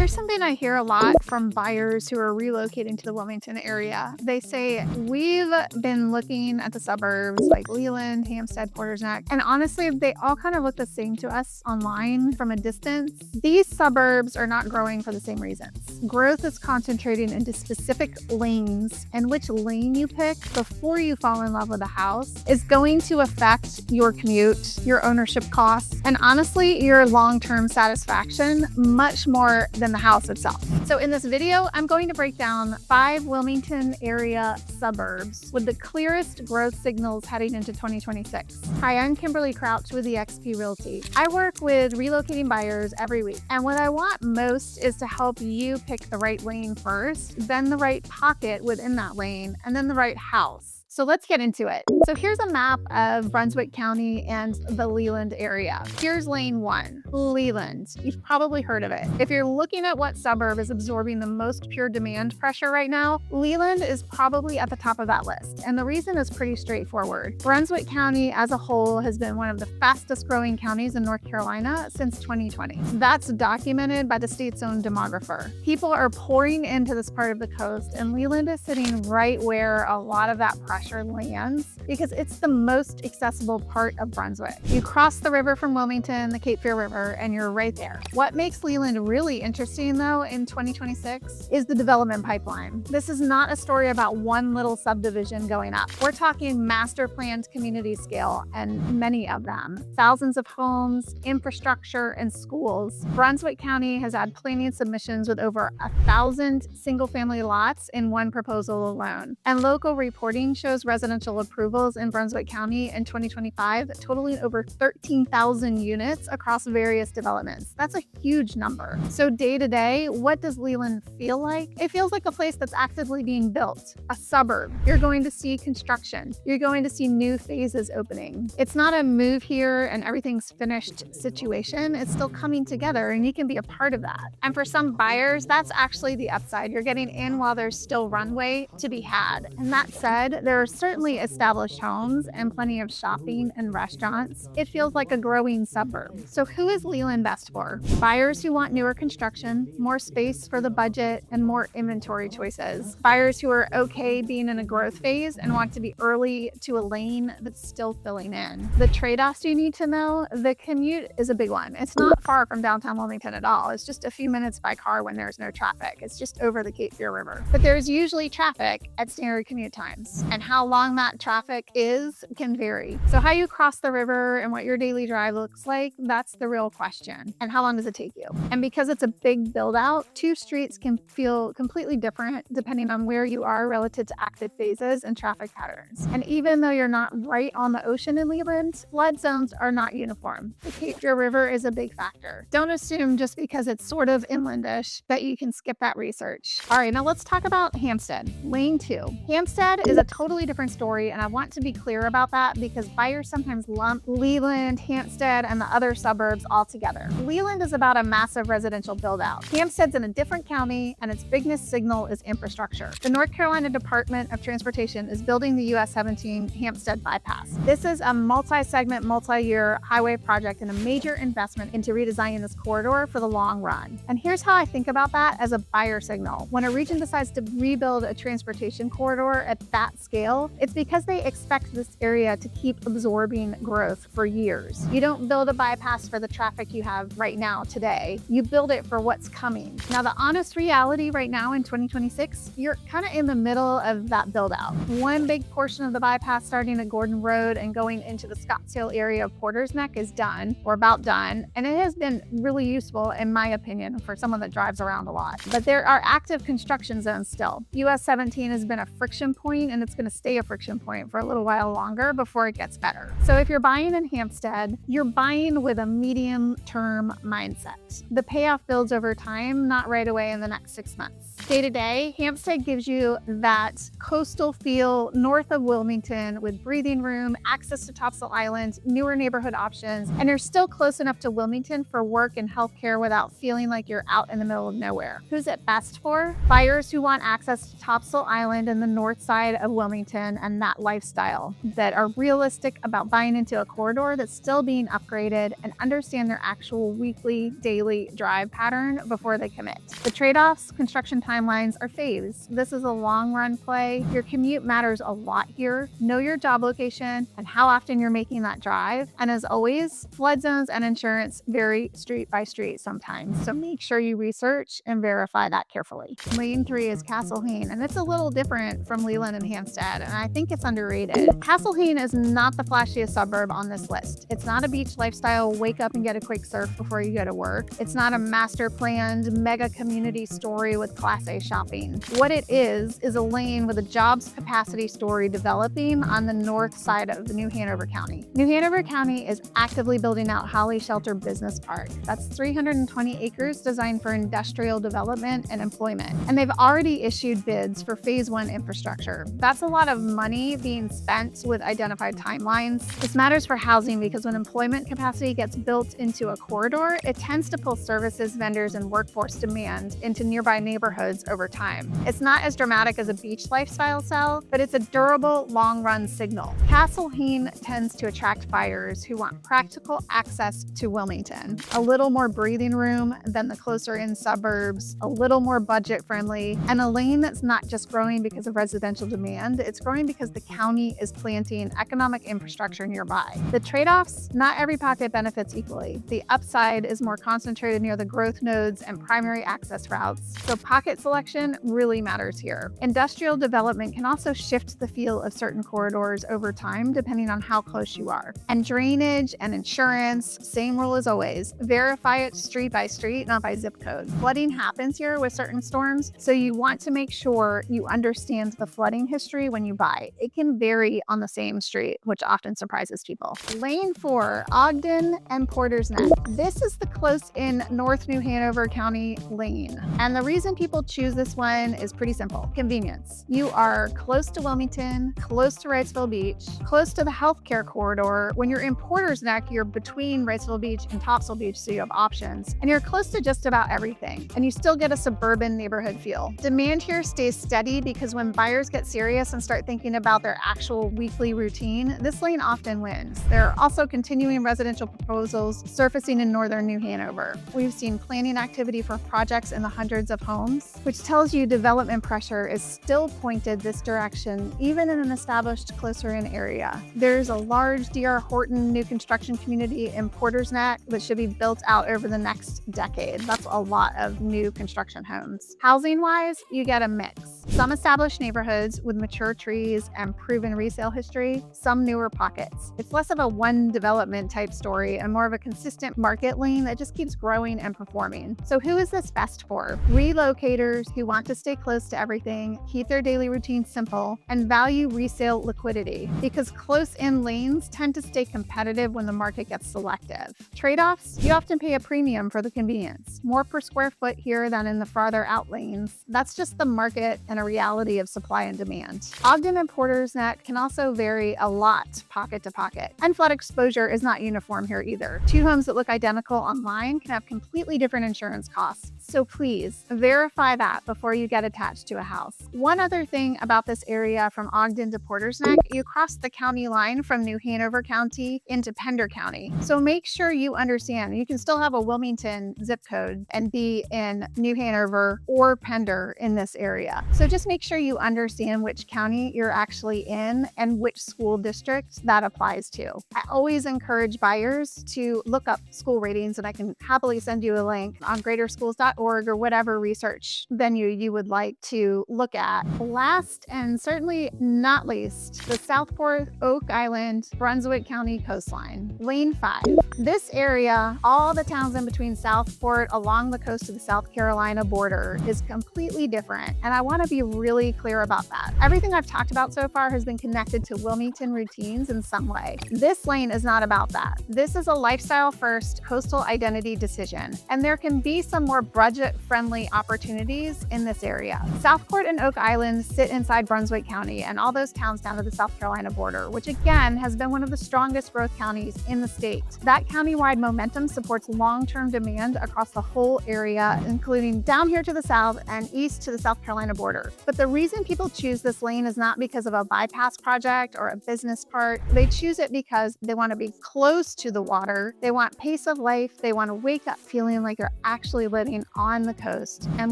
Here's something I hear a lot from buyers who are relocating to the Wilmington area. They say, we've been looking at the suburbs like Leland, Hampstead, Porter's Neck, and honestly, they all kind of look the same to us online from a distance. These suburbs are not growing for the same reasons. Growth is concentrating into specific lanes, and which lane you pick before you fall in love with a house is going to affect your commute, your ownership costs, and honestly, your long-term satisfaction much more than the house itself. So in this video, I'm going to break down 5 Wilmington area suburbs with the clearest growth signals heading into 2026. Hi, I'm Kimberly Crouch with eXp Realty. I work with relocating buyers every week, and what I want most is to help you pick the right lane first, then the right pocket within that lane, and then the right house. So let's get into it. So here's a map of Brunswick County and the Leland area. Here's lane 1, Leland. You've probably heard of it. If you're looking at what suburb is absorbing the most pure demand pressure right now, Leland is probably at the top of that list. And the reason is pretty straightforward. Brunswick County as a whole has been one of the fastest growing counties in North Carolina since 2020. That's documented by the state's own demographer. People are pouring into this part of the coast, and Leland is sitting right where a lot of that pressure lands because it's the most accessible part of Brunswick. You cross the river from Wilmington, the Cape Fear River, and you're right there. What makes Leland really interesting though in 2026 is the development pipeline. This is not a story about one little subdivision going up. We're talking master planned community scale, and many of them. Thousands of homes, infrastructure, and schools. Brunswick County has had planning submissions with over 1,000 single family lots in one proposal alone. And local reporting shows residential approvals in Brunswick County in 2025 totaling over 13,000 units across various developments. That's a huge number. So day to day, what does Leland feel like? It feels like a place that's actively being built, a suburb. You're going to see construction. You're going to see new phases opening. It's not a move here and everything's finished situation. It's still coming together, and you can be a part of that. And for some buyers, that's actually the upside. You're getting in while there's still runway to be had. And that said, there are certainly established homes and plenty of shopping and restaurants. It feels like a growing suburb. So who is Leland best for? Buyers who want newer construction, more space for the budget, and more inventory choices. Buyers who are okay being in a growth phase and want to be early to a lane that's still filling in. The trade-offs you need to know, the commute is a big one. It's not far from downtown Wilmington at all. It's just a few minutes by car when there's no traffic. It's just over the Cape Fear River. But there's usually traffic at standard commute times, and how long that traffic is can vary. So how you cross the river and what your daily drive looks like, that's the real question. And how long does it take you? And because it's a big build out, 2 streets can feel completely different depending on where you are relative to active phases and traffic patterns. And even though you're not right on the ocean in Leland, flood zones are not uniform. The Cape Fear River is a big factor. Don't assume just because it's sort of inlandish that you can skip that research. All right, now let's talk about Hampstead, lane 2. Hampstead is a totally different story, and I want to be clear about that because buyers sometimes lump Leland, Hampstead, and the other suburbs all together. Leland is about a massive residential build out. Hampstead's in a different county, and its biggest signal is infrastructure. The North Carolina Department of Transportation is building the US 17 Hampstead bypass. This is a multi-segment, multi-year highway project and a major investment into redesigning this corridor for the long run. And here's how I think about that as a buyer signal. When a region decides to rebuild a transportation corridor at that scale, it's because they expect this area to keep absorbing growth for years. You don't build a bypass for the traffic you have right now today. You build it for what's coming. Now, the honest reality right now in 2026, you're kind of in the middle of that build out. One big portion of the bypass starting at Gordon Road and going into the Scottsdale area of Porter's Neck is done or about done. And it has been really useful, in my opinion, for someone that drives around a lot. But there are active construction zones still. US 17 has been a friction point, and it's going to stay a friction point for a little while longer before it gets better. So if you're buying in Hampstead, you're buying with a medium-term mindset. The payoff builds over time, not right away in the next 6 months. Day to day, Hampstead gives you that coastal feel north of Wilmington with breathing room, access to Topsail Island, newer neighborhood options, and you're still close enough to Wilmington for work and healthcare without feeling like you're out in the middle of nowhere. Who's it best for? Buyers who want access to Topsail Island and the north side of Wilmington Wilmington and that lifestyle, that are realistic about buying into a corridor that's still being upgraded and understand their actual weekly, daily drive pattern before they commit. The trade-offs, construction timelines are phased. This is a long-run play. Your commute matters a lot here. Know your job location and how often you're making that drive. And as always, flood zones and insurance vary street by street sometimes. So make sure you research and verify that carefully. Lane 3 is Castlehane, and it's a little different from Leland and Hampstead, and I think it's underrated. Castlehane is not the flashiest suburb on this list. It's not a beach lifestyle, wake up and get a quick surf before you go to work. It's not a master planned mega community story with Class A shopping. What it is a lane with a jobs capacity story developing on the north side of New Hanover County. New Hanover County is actively building out Holly Shelter Business Park. That's 320 acres designed for industrial development and employment. And they've already issued bids for phase 1 infrastructure. That's a lot of money being spent with identified timelines. This matters for housing because when employment capacity gets built into a corridor, it tends to pull services, vendors, and workforce demand into nearby neighborhoods over time. It's not as dramatic as a beach lifestyle sell, but it's a durable, long-run signal. Castlehane tends to attract buyers who want practical access to Wilmington, a little more breathing room than the closer-in suburbs, a little more budget-friendly, and a lane that's not just growing because of residential demand, it's growing because the county is planting economic infrastructure nearby. The trade-offs, not every pocket benefits equally. The upside is more concentrated near the growth nodes and primary access routes, so pocket selection really matters here. Industrial development can also shift the feel of certain corridors over time depending on how close you are. And drainage and insurance, same rule as always. Verify it street by street, not by zip code. Flooding happens here with certain storms, so you want to make sure you understand the flooding history when you buy. It can vary on the same street, which often surprises people. Lane 4, Ogden and Porter's Neck. This is the close-in North New Hanover County lane. And the reason people choose this one is pretty simple. Convenience. You are close to Wilmington, close to Wrightsville Beach, close to the healthcare corridor. When you're in Porter's Neck, you're between Wrightsville Beach and Topsail Beach, so you have options. And you're close to just about everything. And you still get a suburban neighborhood feel. Demand here stays steady because when buyers get serious and start thinking about their actual weekly routine, this lane often wins. There are also continuing residential proposals surfacing in northern New Hanover. We've seen planning activity for projects in the hundreds of homes, which tells you development pressure is still pointed this direction, even in an established closer-in area. There's a large D.R. Horton new construction community in Porter's Neck that should be built out over the next decade. That's a lot of new construction homes. Housing-wise, you get a mix. Some established neighborhoods with mature trees and proven resale history, some newer pockets. It's less of a one development type story and more of a consistent market lane that just keeps growing and performing. So who is this best for? Relocators who want to stay close to everything, keep their daily routine simple, and value resale liquidity, because close-in lanes tend to stay competitive when the market gets selective. Trade-offs, you often pay a premium for the convenience, more per square foot here than in the farther out lanes. That's just the market and a reality of supply and demand. Ogden and Porter's Neck can also vary a lot pocket to pocket, and flood exposure is not uniform here either. Two homes that look identical online can have completely different insurance costs, so please verify that before you get attached to a house. One other thing about this area from Ogden to Porter's Neck, you cross the county line from New Hanover County into Pender County. So make sure you understand you can still have a Wilmington zip code and be in New Hanover or Pender in this area. So just make sure you understand which county you're actually in and which school district that applies to. I always encourage buyers to look up school ratings, and I can happily send you a link on greaterschools.org or whatever research venue you would like to look at. Last and certainly not least, the Southport, Oak Island, Brunswick County coastline. Lane 5. This area, all the towns in between Southport along the coast of the South Carolina border, is completely different, and I want to be really clear about that. Everything I've talked about so far has been connected to Wilmington routines in some way. This lane is not about that. This is a lifestyle-first coastal identity decision, and there can be some more budget-friendly opportunities in this area. Southport and Oak Island sit inside Brunswick County and all those towns down to the South Carolina border, which again has been one of the strongest growth counties in the state. That county-wide momentum supports long-term demand across the whole area, including down here to the south and east to the South Carolina border. But the reason people choose this lane is is not because of a bypass project or a business part. They choose it because they want to be close to the water. They want pace of life. They want to wake up feeling like you're actually living on the coast and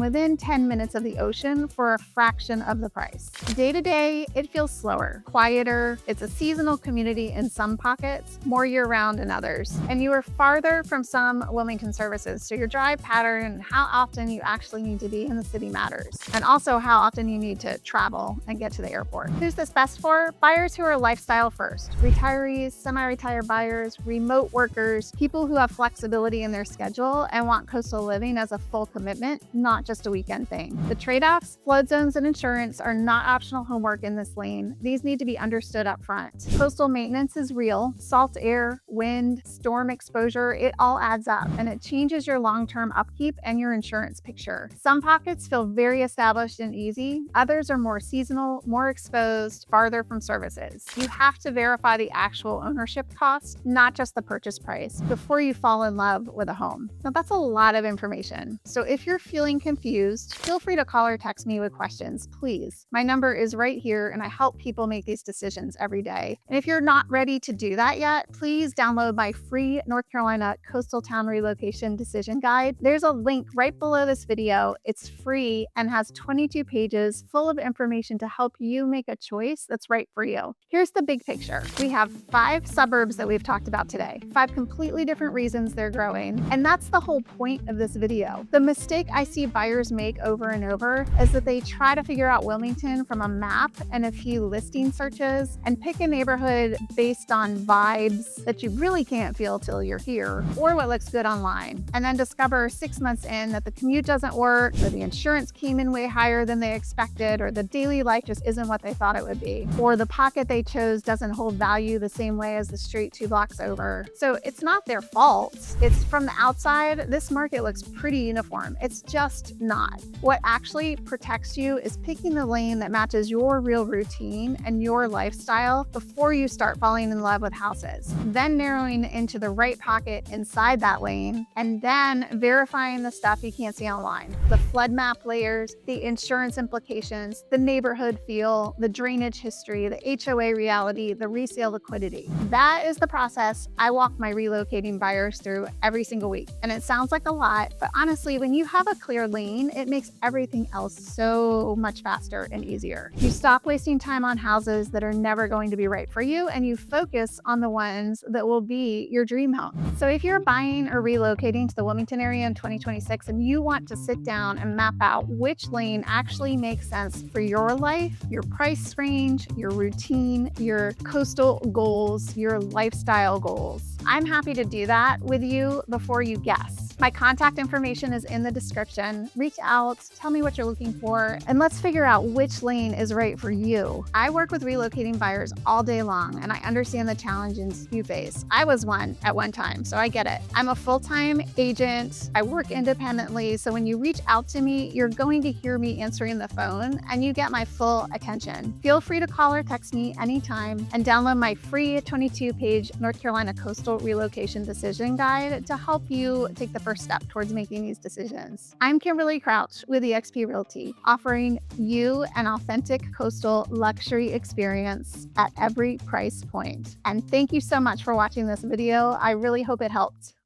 within 10 minutes of the ocean for a fraction of the price. Day to day, it feels slower, quieter. It's a seasonal community in some pockets, more year-round in others. And you are farther from some Wilmington services, so your drive pattern and how often you actually need to be in the city matters. And also how often you need to travel and get to the airport. Who's this best for? Buyers who are lifestyle first. Retirees, semi-retired buyers, remote workers, people who have flexibility in their schedule and want coastal living as a full commitment, not just a weekend thing. The trade-offs, flood zones and insurance are not optional homework in this lane. These need to be understood up front. Coastal maintenance is real. Salt air, wind, storm exposure, it all adds up, and it changes your long-term upkeep and your insurance picture. Some pockets feel very established and easy. Others are more seasonal, more exposed, farther from services. You have to verify the actual ownership cost, not just the purchase price, before you fall in love with a home. Now, that's a lot of information. So if you're feeling confused, feel free to call or text me with questions, please. My number is right here, and I help people make these decisions every day. And if you're not ready to do that yet, please download my free North Carolina Coastal Town Relocation Decision Guide. There's a link right below this video. It's free and has 22 pages full of information to help you make a choice that's right for you. Here's the big picture. We have 5 suburbs that we've talked about today, 5 completely different reasons they're growing. And that's the whole point of this video. The mistake I see buyers make over and over is that they try to figure out Wilmington from a map and a few listing searches and pick a neighborhood based on vibes that you really can't feel till you're here or what looks good online, and then discover 6 months in that the commute doesn't work, or the insurance came in way higher than they expected, or the daily life just isn't what they thought it would be, or the pocket they chose doesn't hold value the same way as the street 2 blocks over. So it's not their fault. It's from the outside, this market looks pretty uniform. It's just not. What actually protects you is picking the lane that matches your real routine and your lifestyle before you start falling in love with houses, then narrowing into the right pocket inside that lane, and then verifying the stuff you can't see online. The flood map layers, the insurance implications, the neighborhood feel, the drainage history, the HOA reality, the resale liquidity. That is the process I walk my relocating buyers through every single week. And it sounds like a lot, but honestly, when you have a clear lane, it makes everything else so much faster and easier. You stop wasting time on houses that are never going to be right for you, and you focus on the ones that will be your dream home. So if you're buying or relocating to the Wilmington area in 2026 and you want to sit down and map out which lane actually makes sense for your life, your price range, your routine, your coastal goals, your lifestyle goals, I'm happy to do that with you before you guess. My contact information is in the description. Reach out, tell me what you're looking for, and let's figure out which lane is right for you. I work with relocating buyers all day long, and I understand the challenges you face. I was one at one time, so I get it. I'm a full-time agent. I work independently, so when you reach out to me, you're going to hear me answering the phone, and you get my full attention. Feel free to call or text me anytime, and download my free 22-page North Carolina Coastal Relocation Decision Guide to help you take the first step towards making these decisions. I'm Kimberly Crouch with eXp Realty, offering you an authentic coastal luxury experience at every price point. And thank you so much for watching this video. I really hope it helped.